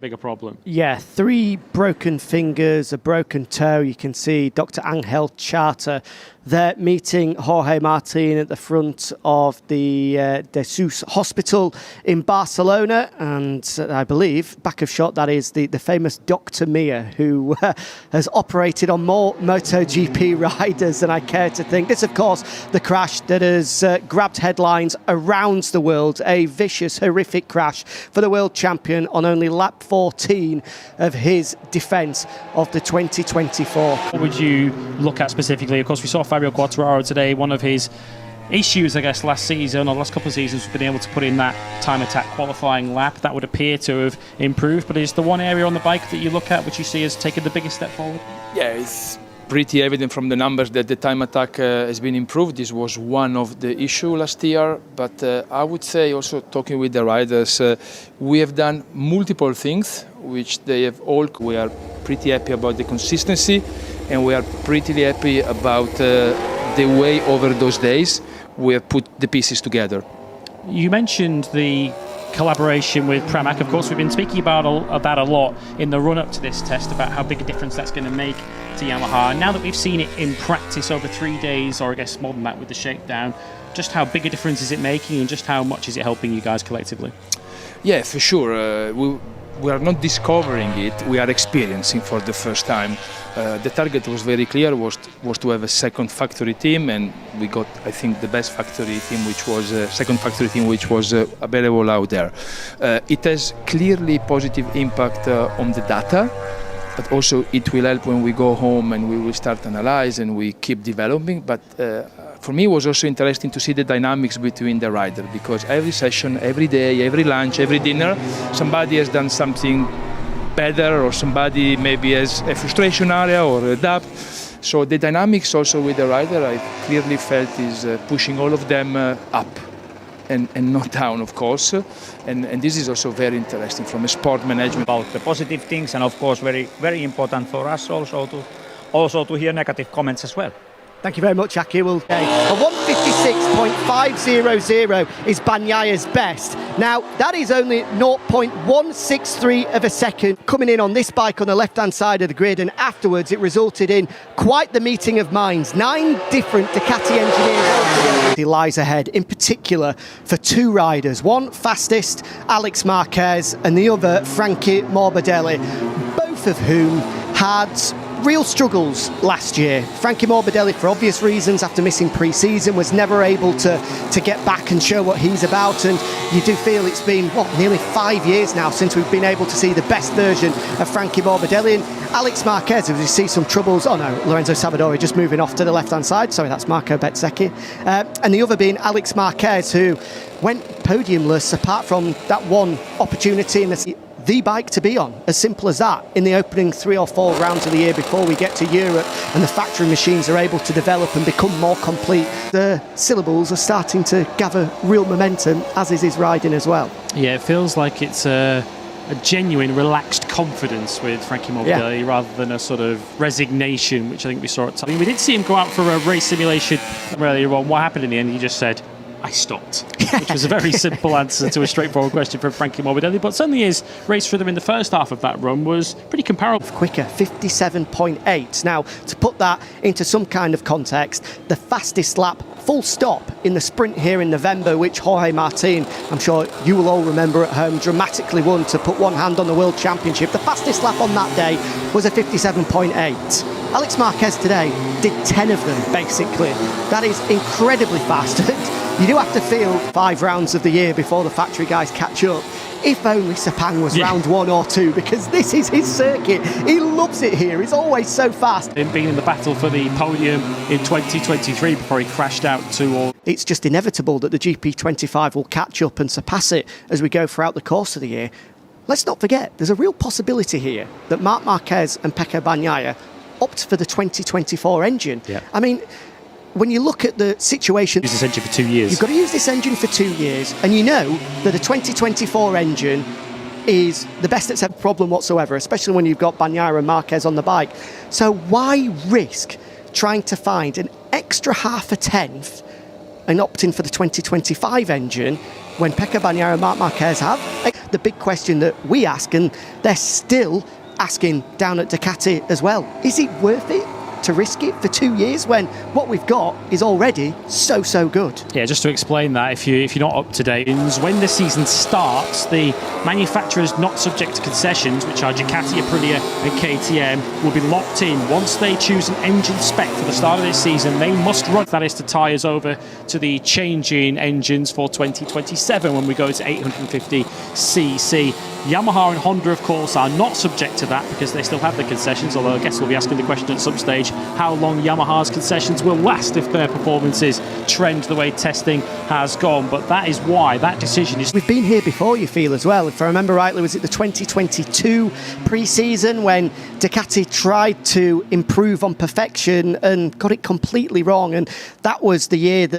bigger problem. Yeah, 3 broken fingers, a broken toe. You can see Dr. Angel Charter there meeting Jorge Martin at the front of the De Sus Hospital in Barcelona. And I believe, back of shot, that is the famous Dr. Mia, who has operated on more MotoGP riders than I care to think. This, of course, the crash that has grabbed headlines around the world. A vicious, horrific crash for the world champion on only lap 14 of his defence of the 2024. What would you look at specifically? Of course, we saw Fabio Quartararo today. One of his issues, I guess, last season or last couple of seasons was being able to put in that time attack qualifying lap. That would appear to have improved, but is the one area on the bike that you look at which you see as taking the biggest step forward? Yeah, it's pretty evident from the numbers that the time attack has been improved. This was one of the issues last year, but I would say also talking with the riders, we have done multiple things which they have all. We are pretty happy about the consistency, and we are pretty happy about the way over those days we have put the pieces together. You mentioned the collaboration with Pramac. Of course, we've been speaking about that a lot in the run-up to this test, about how big a difference that's going to make to Yamaha. And now that we've seen it in practice over 3 days, or I guess more than that with the shakedown, just how big a difference is it making, and just how much is it helping you guys collectively? Yeah, for sure. We are not discovering it, we are experiencing for the first time. The target was very clear, was to have a second factory team, and we got, I think, the best factory team, which was second factory team, which was available out there. It has clearly positive impact on the data, but also it will help when we go home and we will start analyze and we keep developing. But for me, it was also interesting to see the dynamics between the rider, because every session, every day, every lunch, every dinner, somebody has done something better, or somebody maybe has a frustration area or adapt. So the dynamics also with the rider, I clearly felt is pushing all of them up and not down, of course. And this is also very interesting from a sport management. About the positive things, and of course very, very important for us also to hear negative comments as well. Thank you very much, Aki. Well, a 156.500 is Bagnaya's best. Now, that is only 0.163 of a second coming in on this bike on the left-hand side of the grid, and afterwards it resulted in quite the meeting of minds. 9 different Ducati engineers altogether. He lies ahead, in particular, for 2 riders. One fastest, Alex Marquez, and the other, Frankie Morbidelli, both of whom had real struggles last year. Frankie Morbidelli, for obvious reasons, after missing pre-season, was never able to get back and show what he's about, and you do feel it's been, nearly 5 years now since we've been able to see the best version of Frankie Morbidelli. And Alex Marquez, if you see some troubles, Lorenzo Savadori just moving off to the left-hand side, sorry, that's Marco Bezzecchi, and the other being Alex Marquez, who went podiumless apart from that one opportunity in the bike to be on, as simple as that, in the opening 3 or 4 rounds of the year before we get to Europe and the factory machines are able to develop and become more complete. The syllables are starting to gather real momentum, as is his riding as well. Yeah, it feels like it's a genuine relaxed confidence with Frankie Morbidelli, rather than a sort of resignation, which I think we saw at times. I mean, we did see him go out for a race simulation earlier on. What happened in the end? He just said, I stopped, which was a very simple answer to a straightforward question from Frankie Morbidelli. But certainly his race rhythm in the first half of that run was pretty comparable. Quicker, 57.8. Now, to put that into some kind of context, the fastest lap full stop in the sprint here in November, which Jorge Martin, I'm sure you will all remember at home, dramatically won to put one hand on the World Championship. The fastest lap on that day was a 57.8. Alex Marquez today did 10 of them, basically. That is incredibly fast. You do have to feel 5 rounds of the year before the factory guys catch up. If only Sepang was round 1 or 2, because this is his circuit. He loves it here. He's always so fast. Him being in the battle for the podium in 2023 before he crashed out 2 all. It's just inevitable that the GP25 will catch up and surpass it as we go throughout the course of the year. Let's not forget, there's a real possibility here that Marc Marquez and Pecco Bagnaia opt for the 2024 engine. Yeah. I mean, when you look at the situation, Use this engine for 2 years. You've got to use this engine for 2 years, and you know that a 2024 engine is the best it's ever problem whatsoever, especially when you've got Bagnaia and Marquez on the bike. So why risk trying to find an extra half a tenth and opting for the 2025 engine when Pecco Bagnaia and Marc Marquez have? The big question that we ask, and they're still asking down at Ducati as well, is it worth it to risk it for 2 years when what we've got is already so good? Yeah, just to explain that, if you're not up to date, when the season starts, the manufacturers not subject to concessions, which are Ducati, Aprilia and KTM, will be locked in. Once they choose an engine spec for the start of this season, they must run, that is to tie us over to the changing engines for 2027 when we go to 850cc. Yamaha and Honda, of course, are not subject to that because they still have the concessions, although I guess we'll be asking the question at some stage how long Yamaha's concessions will last if their performances trend the way testing has gone. But that is why that decision is... We've been here before, you feel, as well. If I remember rightly, was it the 2022 pre-season when Ducati tried to improve on perfection and got it completely wrong? And that was the year that